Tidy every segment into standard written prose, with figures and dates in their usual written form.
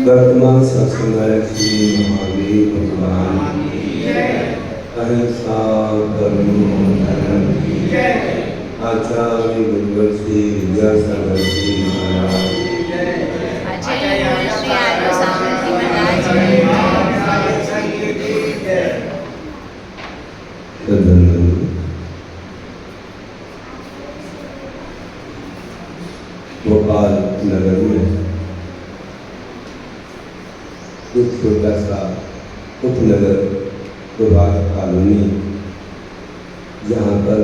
वर्तमान सत्संगायक श्री महावीर भगवान अहिंसा करुणा धर्म आचार्य गुरुवर श्री विद्यासागर जी महाराज भोपाल नगर में एक छोटा सा उपनगर प्रभात कॉलोनी, जहाँ पर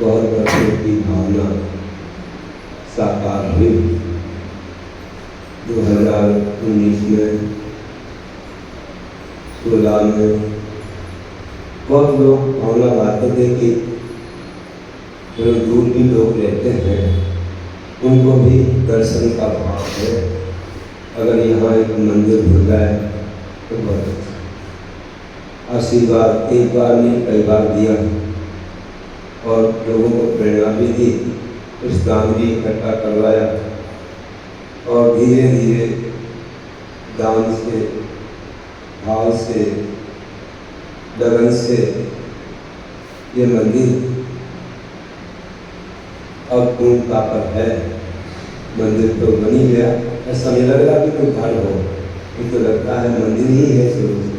बहुत बच्चों की भावना साकार हुई 2019 में 16 में बहुत लोग भावना लाते थे कि जो दूर भी लोग रहते हैं उनको भी दर्शन का भाव है, अगर यहाँ एक मंदिर हो जाए तो बहुत अच्छा। आशीर्वाद एक बार नहीं कई बार दिया और लोगों को प्रेरणा भी दी, कुछ दान भी इकट्ठा करवाया और धीरे धीरे दान से, भाव से, लगन से ये मंदिर अब पूर्णता पर है। मंदिर तो बनी गया, ऐसा नहीं लग रहा कि कोई घर हो, ये तो लगता है मंदिर ही है शुरू से।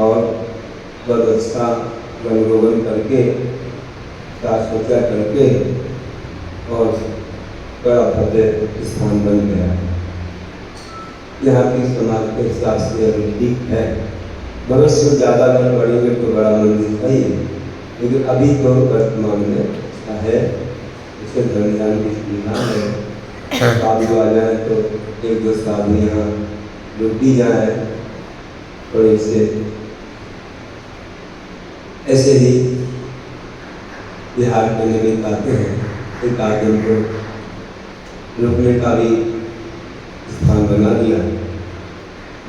और बहुत अच्छा रंग रोगन करके, साफ सुथरा करके और बड़ा भव्य स्थान बन गया। यहाँ की समाज के हिसाब से अभी ठीक है, भविष्य में ज़्यादा घर बढ़ेंगे तो बड़ा मंदिर सही है, लेकिन अभी तो वर्तमान में अच्छा है। इससे धर्मदान की सुविधा है, शादी आ जाए तो एक दो शादी यहाँ रुकी जाए और ऐसे ही बिहार के निमित्त आते हैं, एक आदमी को रुकने का भी स्थान बना दिया,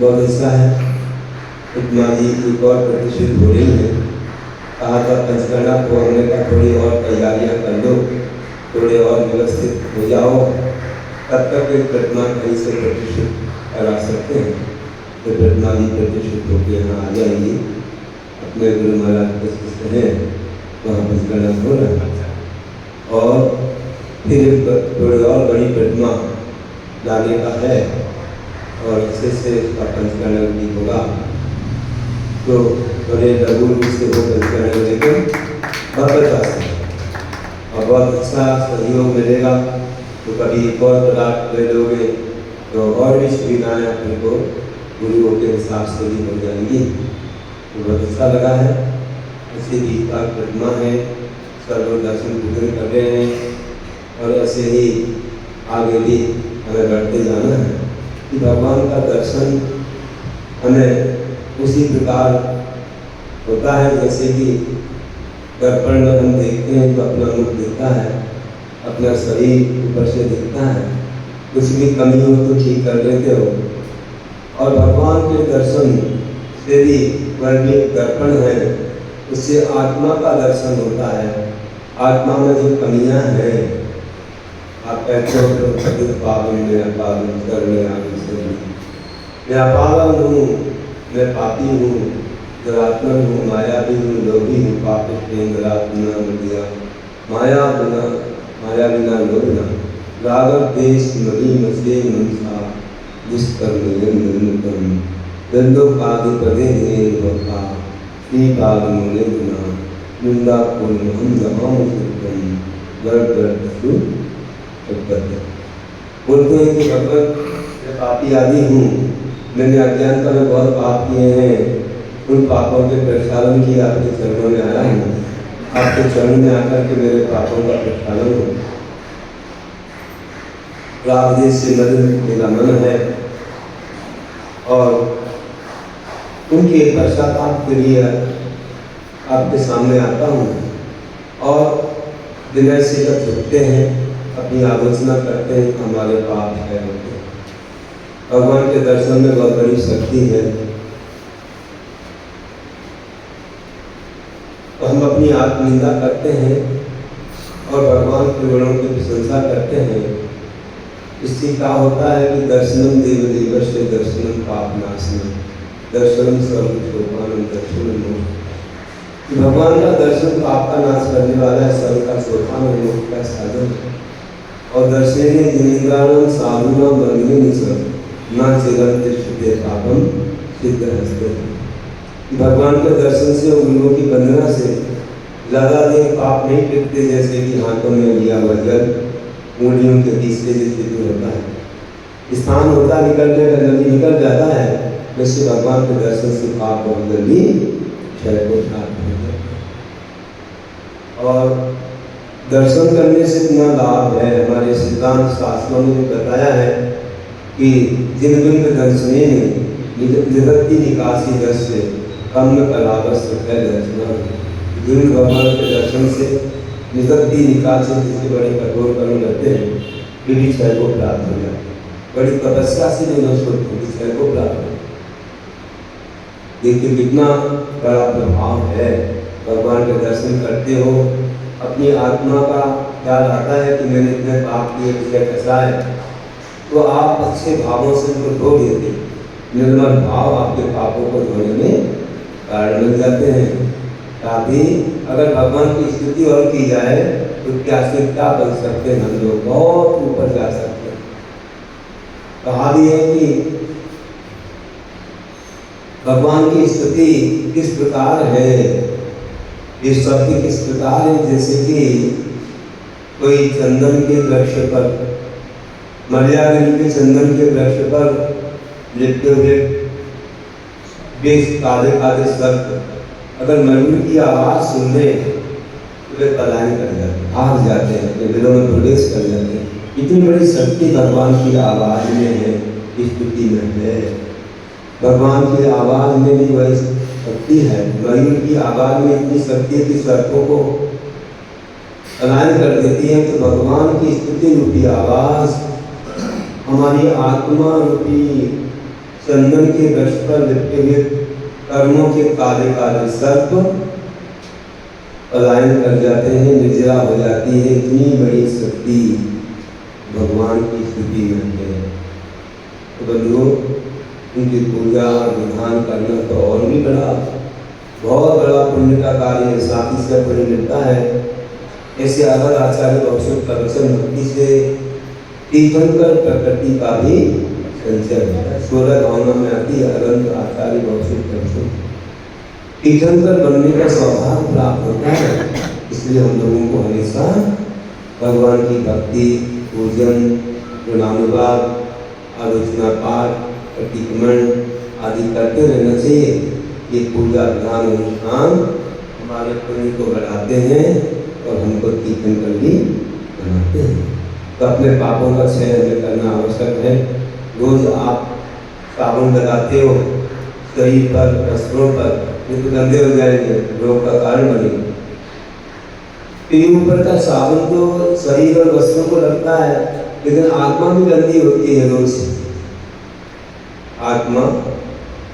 बहुत अच्छा है। इतना ही एक और प्रतिष्ठित हो रही है, कहा था पंचकर्णा को, हमने कहा थोड़ी और तैयारियां कर दो, थोड़े और व्यवस्थित हो जाओ, तब तक एक प्रतिमा कहीं से प्रतिष्ठित करा सकते हैं। तो प्रतिमा भी प्रतिष्ठित होकर यहाँ आ जाएंगी, अपने गुरु महाराज के शिष्य हैं, वहाँ पंचकर्णा हो रहा और फिर थोड़ी और बड़ी प्रतिमा लाने का है और अच्छे से इसका पंचकर्णा भी होगा, तो बड़े लघु रूप से वो पंचकर्णा लेकर बहुत अच्छा से और बहुत अच्छा सहयोग मिलेगा। तो कभी एक और पदार्थ ले लोगे तो और भी सुविधाएँ अपने को गुरुओं के हिसाब से भी हो जाएंगी। तो बहुत अच्छा लगा है। ऐसे भी प्रतिमा है, सब लोग दर्शन पूजन कर रहे हैं और ऐसे ही आगे भी हमें बढ़ते जाना है कि भगवान का दर्शन हमें उसी प्रकार होता है जैसे कि दर्पण में हम देखते हैं तो अपना मुख दिखता है, अपना शरीर ऊपर से दिखता है, कुछ भी कमी हो तो ठीक कर लेते हो। और भगवान के दर्शन से भी वर्णीय दर्पण है, उससे आत्मा का दर्शन होता है। आत्मा में जो कमियां हैं, आप कहते हो तो पागल में पागल कर ले, मैं पागल हूँ, मैं पापी हूँ, दुरात्मन हूँ, माया भी हूँ, लोभी हूँ, पापी दिया माया बिना लोभना रागर देश मरी मसे मनसा दुष्कर्म दंडो कादि पदे भक्ता श्री पाद मुने गुना निंदा पुण्य हम जमाओ सुतम गर्द बोलते हैं कि भगवत मैं पापी आदि हूँ, मैंने अज्ञानता में बहुत पाप किए हैं, उन पापों के प्रक्षालन किया आपके चरणों में आया हूँ, आपके चरण में आकर के मेरे पापों का प्रक्षालन हो। रामदेव से मेरा मन है और उनके पश्चाताप के लिए आपके सामने आता हूँ और विनय से जब झुकते हैं, अपनी आलोचना करते हैं, हमारे पाप है होते हैं। भगवान के दर्शन में बहुत बड़ी शक्ति है। तो हम अपनी आत्मनिंदा करते हैं और भगवान के गुणों की प्रशंसा करते हैं। इससे क्या होता है कि दर्शनम देव देवस्य दर्शनम पापनाशनम दर्शनम सर्वशोभानम दर्शनम। भगवान का दर्शन पाप का नाश करने वाला है, सर्व का शोभान और मोक्ष का साधन है। और दर्शने जिनेन्द्राणाम साधुनाम बंधने सब ना चिरंत शुद्धे पापम सिद्ध हस्ते। भगवान के दर्शन से उंगलियों की बंधना से ज़्यादा देर पाप नहीं टिकते, जैसे कि हाथों में लिया वजन उंगलियों के बीच से स्थिति होता है। स्थान होता निकलने का जल्दी निकल जाता है, वैसे भगवान के दर्शन से पाप बहुत जल्दी क्षय को प्राप्त हो जाता है। और दर्शन करने से इतना लाभ है, हमारे सिद्धांत शास्त्रों में बताया है कि जिन बिंब दर्शने निवृत्ति निकासी दृश्य कम कलावश्य है दर्शन। जिन भगवान के दर्शन से निवृत्ति निकासी जिसे बड़े कठोर कर्म करते हैं, वे भी क्षय को प्राप्त हो जाते हैं। बड़ी तपस्या से नहीं नष्ट होती, क्षय को प्राप्त हो। देखिए कितना बड़ा प्रभाव है। भगवान के दर्शन करते हो, अपनी आत्मा का ख्याल आता है कि मैंने इतने पाप किए, विषय कैसा है, तो आप अच्छे भावों से उनको धो देते। निर्मल भाव आपके पापों को धोने में कारण बन जाते हैं। ताकि अगर भगवान की स्तुति और की जाए तो क्या से क्या बन सकते हैं, हम लोग बहुत ऊपर जा सकते हैं। कहा भी है कि भगवान की स्तुति किस प्रकार है, ये शब्द किस प्रकार है, जैसे कि कोई चंदन के वृक्ष पर, मर्यागिरी के चंदन के वृक्ष पर लिपटे हुए काले काले सर्प अगर मयूर की आवाज़ सुन ले तो वे पलायन कर जाते हैं, भाग जाते हैं, अपने दिलों में प्रवेश कर जाते हैं। इतनी बड़ी शक्ति भगवान की आवाज़ में है, स्तुति में है। भगवान की आवाज़ में भी वही शक्ति है। मयूर की आवाज़ में इतनी शक्ति है कि सर्पों को पलायन कर देती है। तो भगवान की स्तुति रूपी आवाज़ हमारी आत्मा रूपी चंदन के वृक्ष पर लिपटे हुए कर्मों के काले काले सर्प पलायन कर जाते हैं, निर्जरा हो जाती है। इतनी बड़ी शक्ति भगवान की स्तुति में है। तो बंधुओं, उनकी पूजा विधान करना तो और भी बड़ा, बहुत बड़ा पुण्य का कार्य है। साथ ही से पुण्य मिलता है। ऐसे अगर आचार्य भविष्य प्रवचन भक्ति से तीर्थंकर प्रकृति का भी संचय होता है। 16 भावना में आती है अनंत आचार्य भविष्य प्रवचन। तीर्थंकर बनने का सौभाग्य प्राप्त होता है। इसलिए हम लोगों को हमेशा भगवान की भक्ति, पूजन, गुणानुवाद, आलोचना पाठ, प्रतिक्रमण आदि करते रहना चाहिए। ये पूजा विधान अनुष्ठान हमारे पुण्य को बढ़ाते हैं और हमको तीर्थंकर भी बनाते हैं। तो अपने पापों का क्षय हमें करना आवश्यक है। रोज आप साबुन लगाते हो शरीर पर, वस्त्रों पर, ये तो गंदे हो जाएंगे, रोग का कारण बनेंगे। ऊपर का साबुन तो शरीर और वस्त्रों को लगता है, लेकिन आत्मा भी गंदी होती है रोज से। आत्मा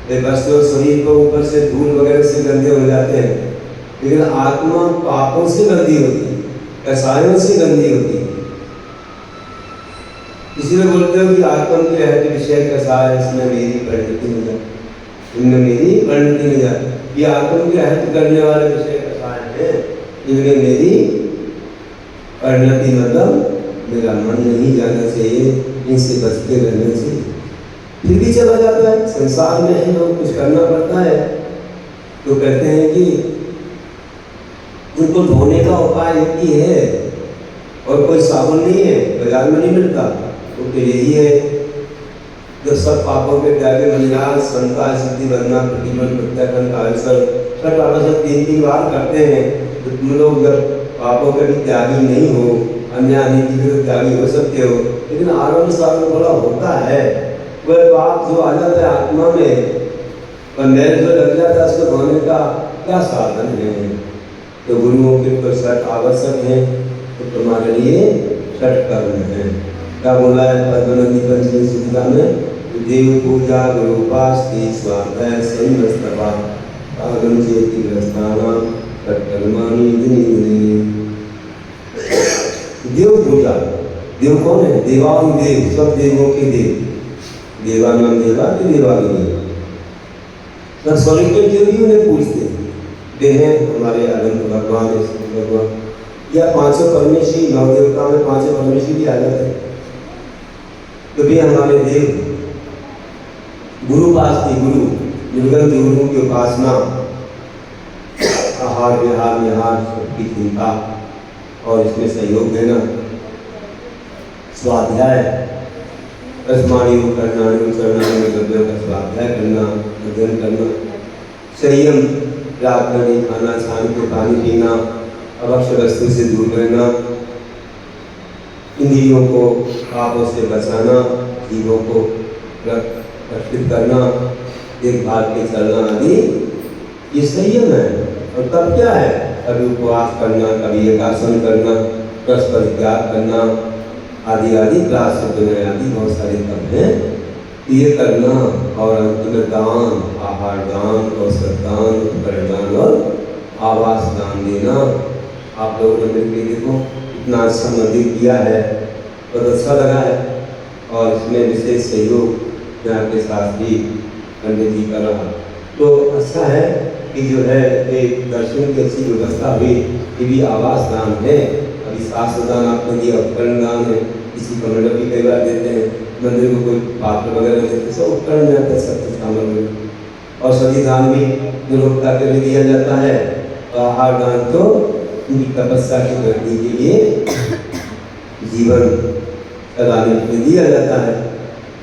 वस्त्र और शरीर को ऊपर से धूल वगैरह से गंदे हो जाते हैं, लेकिन आत्मा पापों से गंदी होती है, कसायों से गंदी होती है। इसलिए बोलते हो कि आत्मा के रहते विषय कसाय, इसमें मेरी परिणति नहीं जाती, इनमें मेरी परिणति नहीं जाती। ये आत्मा के रहते करने वाले विषय कसाय हैं, इनमें मेरी परिणति मतलब मेरा मन नहीं जाना चाहिए, इनसे बचते रहना चाहिए। फिर भी चला जाता है, संसार में है, लोग कुछ करना पड़ता है। तो कहते हैं कि उनको धोने का उपाय एक ही है और कोई साबुन नहीं है, बाजार में नहीं मिलता। तो फिर यही है, जब सब पापों के त्यागे मनिहार संता सिद्धि बनना प्रतिमन प्रत्याखंड आयसर छठ आवश्यक 3 बार करते हैं। तो तुम लोग जब पापों के भी त्यागी नहीं हो, अन्य आदि की तो त्यागी हो सकते हो, लेकिन आनंद साधन बड़ा होता है। वह पाप जो आ जाता है आत्मा में, और मैल जो लग जाता है उसको धोने का क्या साधन है? तो गुरुओं के ऊपर सठ आवश्यक है, तो तुम्हारे लिए सठ कर्म है। क्या बोला है पद्मनदी पंचमी सूत्रा में? देव पूजा गुरुपास की स्वाध्याय संस्तवा आगम चेति ग्रस्थाना तत्कर्माणि दिनी। देव पूजा, देव कौन है? देवादिदेव, सब देवों के देव, देवानाम देवा के देवादिदेव। सब स्वर्ग के देव भी उन्हें पूछते हैं हमारे अनंत भगवान, भगवान या पांचों परमेश्वरी, नौ देवता में पांचों परमेश्वरी भी आ जाते हैं, तो भी हमारे देव। गुरु उपासना, गुरु निर्गंध गुरु की उपासना, आहार विहार निहार सबकी चिंता और इसमें सहयोग देना, स्वाध्याय रसमाणी को करना, द्रव्यों का स्वाध्याय करना, अध्ययन करना, संयम, रात में नहीं खाना, छान के पानी पीना, अवश्य वस्तु से दूर रहना, इंद्रियों को पापों से बचाना, जीवों को रक्षित करना, देखभाल के चलना आदि ये संयम है। और तब क्या है? कभी उपवास करना, कभी एकासन करना, परस्पर त्याग करना, आदि आदि प्राश्चित आदि बहुत सारे तब हैं, ये करना। और अंत में दान, आहार दान, औषध दान, उपकरण दान और आवास दान देना। आप लोगों ने मिलकर देखो इतना अच्छा मंदिर किया है, बहुत अच्छा लगा है, और इसमें विशेष सहयोग यहाँ के शास्त्री पंडित जी का रहा, तो अच्छा है कि जो है एक दर्शन की अच्छी व्यवस्था हुई। ये भी आवास दान है, अभी शास्त्र दान आपने दिया, उपकरण दान है, किसी को मंडप भी कई बार देते हैं, मंदिर को कोई पात्र वगैरह देते हैं, सब उपकरण जाता है, सब कुछ सामग्री। और सभी दान भी निरोगता के लिए दिया जाता है। आहार दान तो उनकी तपस्या की वृद्धि के लिए, जीवन चलाने के लिए दिया जाता है,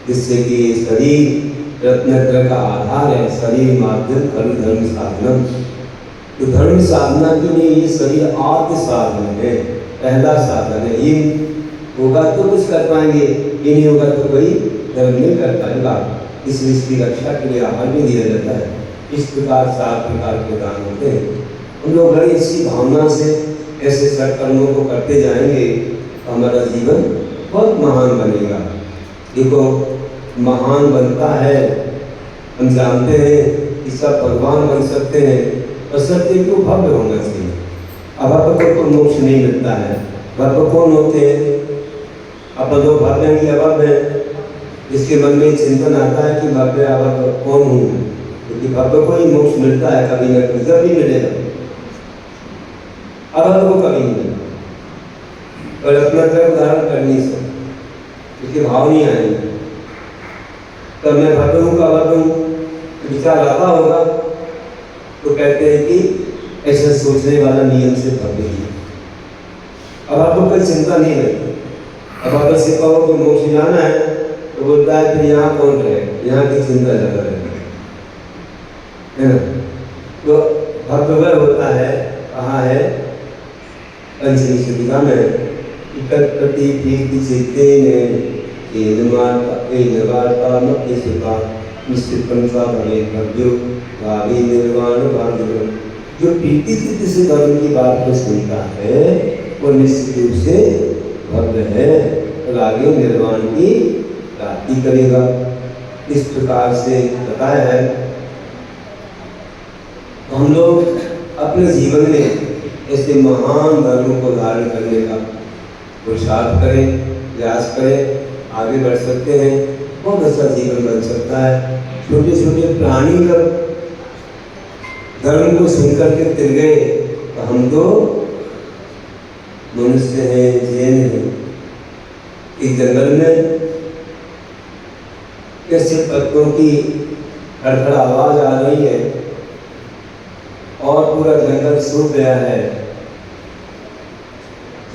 जिससे कि शरीर रत्नत्र का आधार है। शरीर माध्यम खलु धर्म साधनम, तो धर्म साधना के लिए ये शरीर आद्य साधन है, पहला साधन है। ये होगा तो कुछ कर पाएंगे, ये नहीं होगा तो कोई धर्म नहीं कर पाएगा। इसलिए इसकी रक्षा के लिए आहार भी दिया जाता है। इस प्रकार 7 प्रकार के दान होते हैं। हम लोग बड़ी अच्छी भावना से ऐसे सत्कर्मों को करते जाएंगे तो हमारा जीवन बहुत महान बनेगा। देखो महान बनता है, हम जानते हैं कि सब भगवान बन सकते हैं, और सत्य को भव्य होना चाहिए। अभव्य को मोक्ष नहीं मिलता है। भव्य कौन होते हैं? अब जो भव्य हैं कि अभव्य है, जिसके मन में चिंतन आता है कि भव्य अभव्य कौन हूँ, क्योंकि भव्य को ही मोक्ष मिलता है, कभी न कभी, जब भी मिलेगा, अभव्य को कभी नहीं मिलेगा। और अपना तरफ धारण करनी से क्योंकि भाव नहीं आएंगे, तब मैं भव्य हूँ का अभव्य हूँ विचार आता होगा, तो कहते हैं कि ऐसा सोचने वाला नियम से भव्य ही। अब आपको कोई चिंता नहीं रहती। अब आप ऐसे कहो कि मोक्ष जाना है, तो बोलता है फिर यहाँ कौन रहे, यहाँ की चिंता ज़्यादा रहती है ना। तो भव्य वह होता है, कहाँ है? पंचमी सूत्रा में, प्रति प्रीति चित्ते ने निश्चित भव्यो भावी निर्वाण भाग्य। जो प्रीति चित्त से धर्म की बात को सुनता है वो निश्चित रूप से भव्य है, और आगे निर्वाण की प्राप्ति करेगा। इस प्रकार से बताया है। हम लोग अपने जीवन में ऐसे महान धर्म को धारण करने का पुरुषार्थ करें, प्रयास करें, आगे बढ़ सकते हैं, बहुत अच्छा जीवन बन सकता है। छोटे छोटे प्राणी जब धर्म को सुनकर के तिर गए, तो हम तो मनुष्य हैं, जैन हैं। एक जंगल में कैसे पत्तों की खड़खड़ आवाज आ रही है और पूरा जंगल सूख गया है,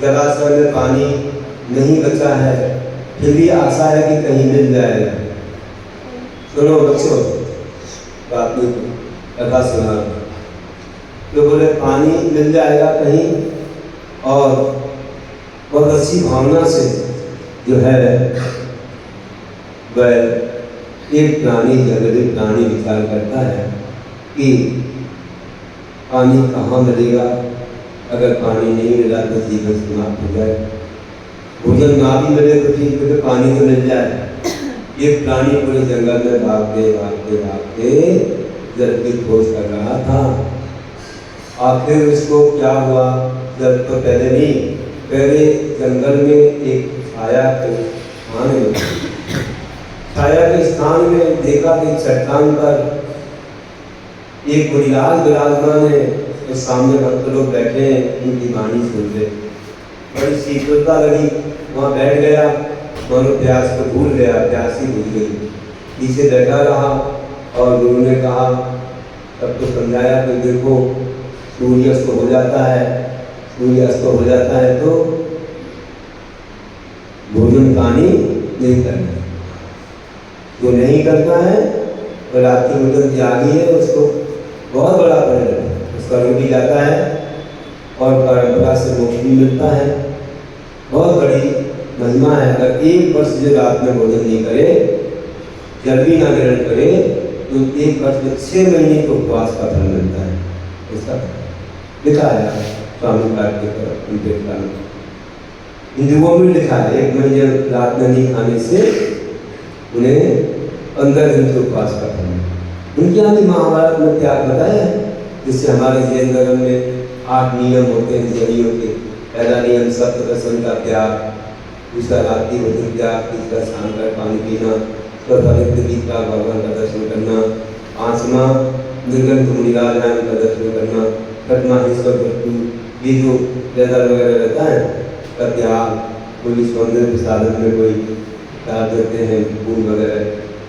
जलाशय में पानी नहीं बचा है, फिर भी आशा है कि कहीं मिल जाएगा। सुनो बच्चों, बात नहीं कथा सुना, तो बोले पानी मिल जाएगा कहीं, और बहुत अच्छी भावना से जो है वह एक प्राणी जगत प्राणी विचार करता है कि पानी कहाँ मिलेगा, अगर पानी नहीं मिला तो जीवन समाप्त हो जाए, भोजन ना भी मिले तो ठीक है, तो पानी तो मिल जाए। एक प्राणी पूरे जंगल में भागते भागते भागते जल की खोज कर रहा था। आखिर उसको क्या हुआ, जल तो पहले नहीं, पहले जंगल में एक छाया के स्थान में, छाया के स्थान में देखा कि चट्टान पर एक बुढ़ियाल विराजमान है, तो सामने भक्त लोग बैठे हैं, उनकी वाणी सुन रहे। बड़ी शीतलता लगी, वहाँ बैठ गया, मानो प्यास को भूल गया, प्यास ही भूल गई, पीछे बैठा रहा। और गुरु ने कहा, तब तो समझाया कि देखो सूर्यास्त हो जाता है, सूर्यास्त हो जाता है तो भोजन पानी नहीं करना, जो नहीं करता है तो रात्रि भोजन त्यागी है, उसको बहुत बड़ा परिणाम स्वर्ग भी जाता है और परंपरा से मोक्ष भी मिलता है। बहुत बड़ी महिमा है। अगर एक वर्ष जो रात में भोजन नहीं करे, जल भी ना ग्रहण करे, तो एक वर्ष में 6 महीने को उपवास का फल मिलता है। इसका लिखा है स्वामी कार्तिक हिंदुओं में लिखा है, 1 महीने रात में नहीं खाने से उन्हें 15 दिन के उपवास का फल। उनके यहाँ भी महाभारत में त्याग बताया है, जिससे हमारे जैन धर्म में 8 नियम होते हैं जैनियों के। पहला नियम सत्य दर्शन का त्याग, दूसरा रात्रि भोजन त्याग, तीसरा शाम का पानी पीना, चौथा नित्य गीत का भगवान का दर्शन करना, 5वां निर्गंध मुनिराजान का दर्शन करना, 6वां ईश्वर वस्तु, ये जो वेदर वगैरह रहता है का त्याग, कोई सौंदर्य साधन में कोई त्याग देते हैं फूल वगैरह,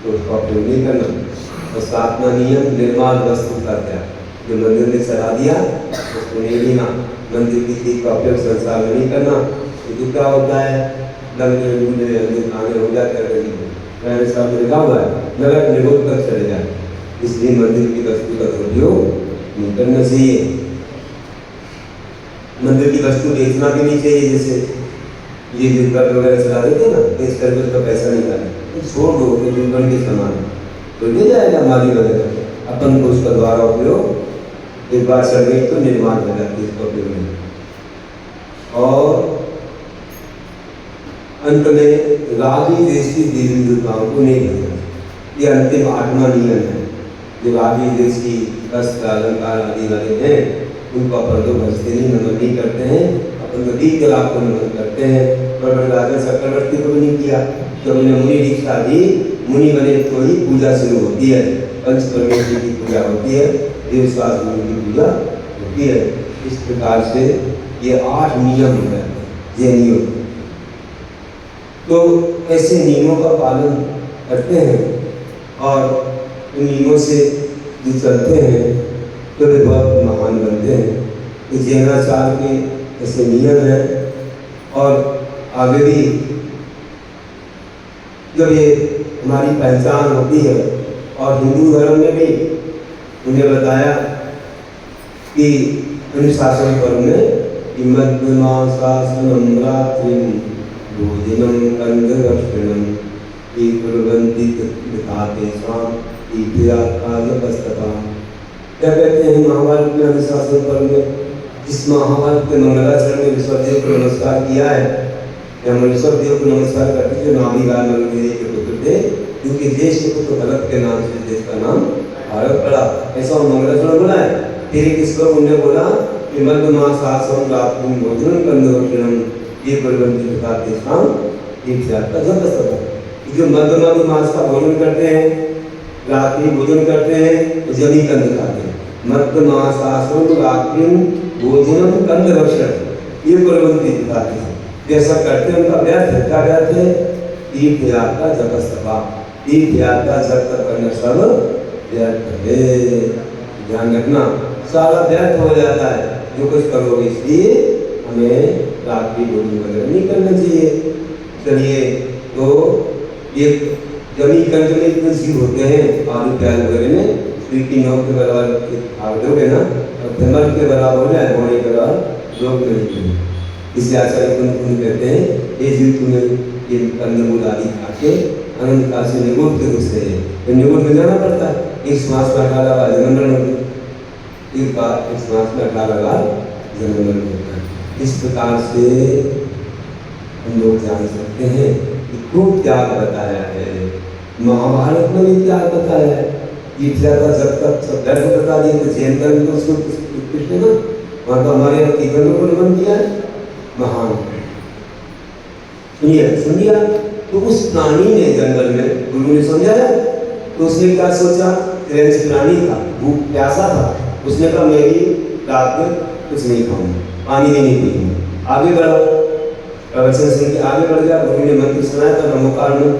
तो उसका उपयोग नहीं करना। और 7वां नियम निर्माण वस्तु का त्याग, जो मंदिर में चढ़ा दिया उसको नहीं लेना, मंदिर की चीज का उपयोग संसार में नहीं करना। तो क्या होता है, लंबे खाने हो जाते हैं, मैंने सब लिखा हुआ है, नरक निरोध तक चले जाए, इसलिए मंदिर की वस्तु का उपयोग नहीं करना चाहिए। मंदिर की वस्तु बेचना भी नहीं चाहिए, जैसे ये जुलकर वगैरह चला देते हैं ना, बेच करके उसका पैसा निकाले, तो छोड़ दो, तो जुलकर के सामान तो ले जाएगा माली वगैरह, अपन को उसका द्वारा उपयोग एक बार चल गई तो निर्माण हो जाती है इसका उपयोग नहीं। और अंत में रागी देशी देवी दुर्गाओं को नहीं भेजना, ये अंतिम 8वां नियम है। जो रागी देशी वस्त्र अलंकार आदि वाले हैं उनको अपन तो भजते नहीं, नमन नहीं करते हैं, अपन तो दीप जला को नमन करते हैं। पर राजा चक्रवर्ती को भी नहीं किया, जब उन्हें मुनि दीक्षा दी, मुनि बने तो ही पूजा शुरू होती है, पंच परमेश्वर की पूजा होती है, देवशास्त्र मुनि की पूजा होती है। इस प्रकार से ये 8 नियम है जैनियों। तो ऐसे नियमों का पालन करते हैं और उन नियमों से जो चलते हैं तो वे बहुत महान बनते हैं। तो जैनाचार के ऐसे नियम हैं। और आगे भी जब ये हमारी पहचान होती है, और हिंदू धर्म में भी उन्हें बताया कि अनुशासन पर्व में मध्यमाशासनम रात्रिम भोजनम कंदरक्षणम कुर्वन्ति दिखाते स्वाम क्या कहते हैं महाभारत में अनुशासन पर्व में, इस महाभारत के मंगलाचरण में विश्वदेव को नमस्कार किया है। हम विश्वदेव को नमस्कार करते थे, नाभीगार मंगेरी के पुत्र थे, क्योंकि देश के पुत्र भरत के नाम से देश का नाम भारत पड़ा, ऐसा मंगलाचरण बोला है। फिर किस पर उन्होंने बोला कि मध्यमाशासनम रात्रिम भोजनम कंदरक्षणम ये कुर्वन्ति दिखाते स्वाम का जब जो मध्य मास का भोजन करते हैं, रात्रि भोजन करते हैं, तो जमी कंद खाते हैं। मध्य मासासन रात्रि भोजनम कंद रक्षण ये कुर्वन्ति दिखाते हैं, जैसा करते हैं उनका व्यर्थ है। क्या व्यर्थ है? तीर्थ यात्रा जपस्तपा, तीर्थ यात्रा जप तप करना सब व्यर्थ है। ध्यान रखना, सारा व्यर्थ हो जाता है जो कुछ करोगे, इसलिए हमें रात्रि भोजन वगैरह नहीं करना चाहिए। चलिए, तो ये जमी कंद में इतने जीव होते हैं, आलू प्याज वगैरह में स्वीटी नौ के बराबर आग दोगे ना, और धमर के बराबर हो जाए, होने के बाद लोग नहीं करेंगे। इसलिए आचार्य पुण्य कहते हैं ये जीव तुम्हें ये कंदमूल आदि खा के अनंत काल से निगुण के रूप से तो निगुण में जाना पड़ता है। एक श्वास में 18 बार जन्म मरण होता है, एक बार एक श्वास में 18 बार जन्म मरण होता है। इस प्रकार से हम लोग जान सकते हैं कि खूब त्याग बताया है, महाभारत में भी त्याग बताया है। गीता का जब तक सब दर्द बता दिए तो जैन धर्म तो उसको कृष्ण ना वहाँ तो हमारे यहाँ तीर्थों को नमन किया है महान। सुन लिया तो उस प्राणी ने जंगल में गुरु ने समझाया तो उसने क्या सोचा, प्राणी था, भूख प्यासा था, उसने कहा मैं भी रात में कुछ नहीं खाऊंगा, पानी भी नहीं पीऊंगा। आगे बढ़ा, प्रवचन सुन के आगे बढ़ गया। गुरु ने मंत्र सुनाया था नमोकार में,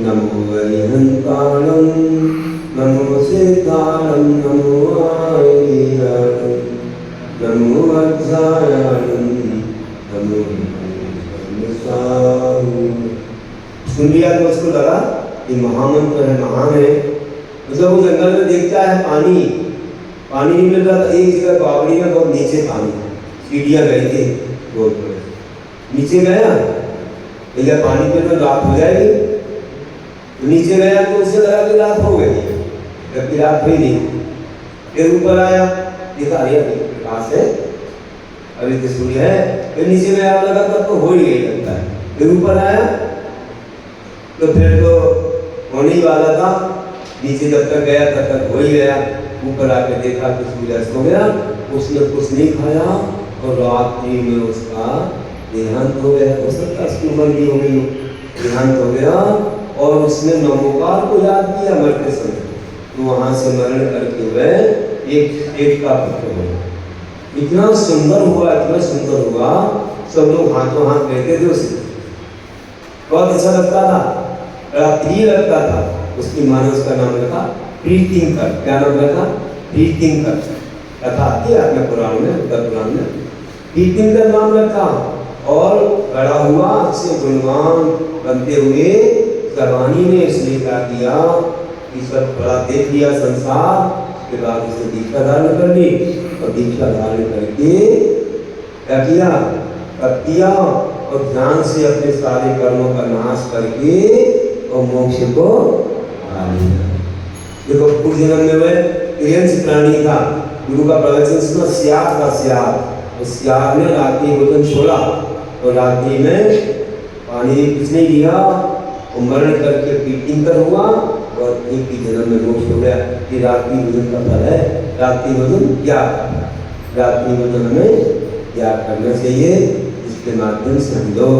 नमो अरिहंताणं नमो सिद्धाणं नमो आयर्याणं नमो अज्ञायाणं नमो सुन लिया तो उसको लगा कि महामंत्र है, महान है। मतलब वो जंगल में देखता है पानी नहीं मिल रहा था। एक जगह बावड़ी में बहुत नीचे पानी, सीढ़ियाँ गई थी बहुत बड़े, नीचे गया भैया पानी पे तो रात हो जाएगी, तो नीचे गया तो उसे लगा कि रात हो गई, जबकि रात हुई नहीं। फिर ऊपर आया, देखा अरे पास है अभी तो सूर्य है, फिर नीचे में आग लगा तब तो हो ही गई लगता है। फिर ऊपर आया तो फिर तो होने ही वाला था, नीचे जब तक गया तब तक हो ही गया। ऊपर आके देखा कि सूर्य अस्त हो गया, उसने कुछ नहीं खाया और रात्रि में उसका देहांत हो गया। हो सकता है उसकी उम्र भी हो गई, देहांत हो गया और उसने नमोकार को याद किया मरते समय, तो वहां से मरण करके वह एक पेट का पुत्र हो। इतना सुंदर हुआ, इतना सुंदर हुआ, सब लोग हाथों हाथ रहते थे उसे, बहुत अच्छा लगता था, बड़ा प्रिय लगता था। उसकी माँ ने उसका नाम रखा प्रीतिंकर। क्या नाम रखा? प्रीतिंकर। कथा आती है अपने पुराण में, उत्तर पुराण में प्रीतिंकर नाम रखा। और बड़ा हुआ, अच्छे गुणवान बनते हुए सर्वानी ने इसलिए क्या किया कि सब बड़ा देख लिया संसार, उसके बाद उसे दीक्षा धारण कर ली और दीक्षा धारण करके क्या किया, तप किया और ध्यान से अपने सारे कर्मों का नाश करके और मोक्ष को पा लिया। देखो पूर्व जन्म में वह प्रियंश प्राणी था, गुरु का प्रवचन सुना, सियार था सियार, और सियार ने रात्रि भोजन छोड़ा और रात्रि में पानी कुछ नहीं लिया और मरण करके प्रीतिंकर हुआ और एक ही जन्म में मोक्ष हो गया। ये रात्रि भोजन का फल है। रात्रि भोजन क्या, रात्रि भोजन हमें क्या करना चाहिए, इसके माध्यम से हम लोग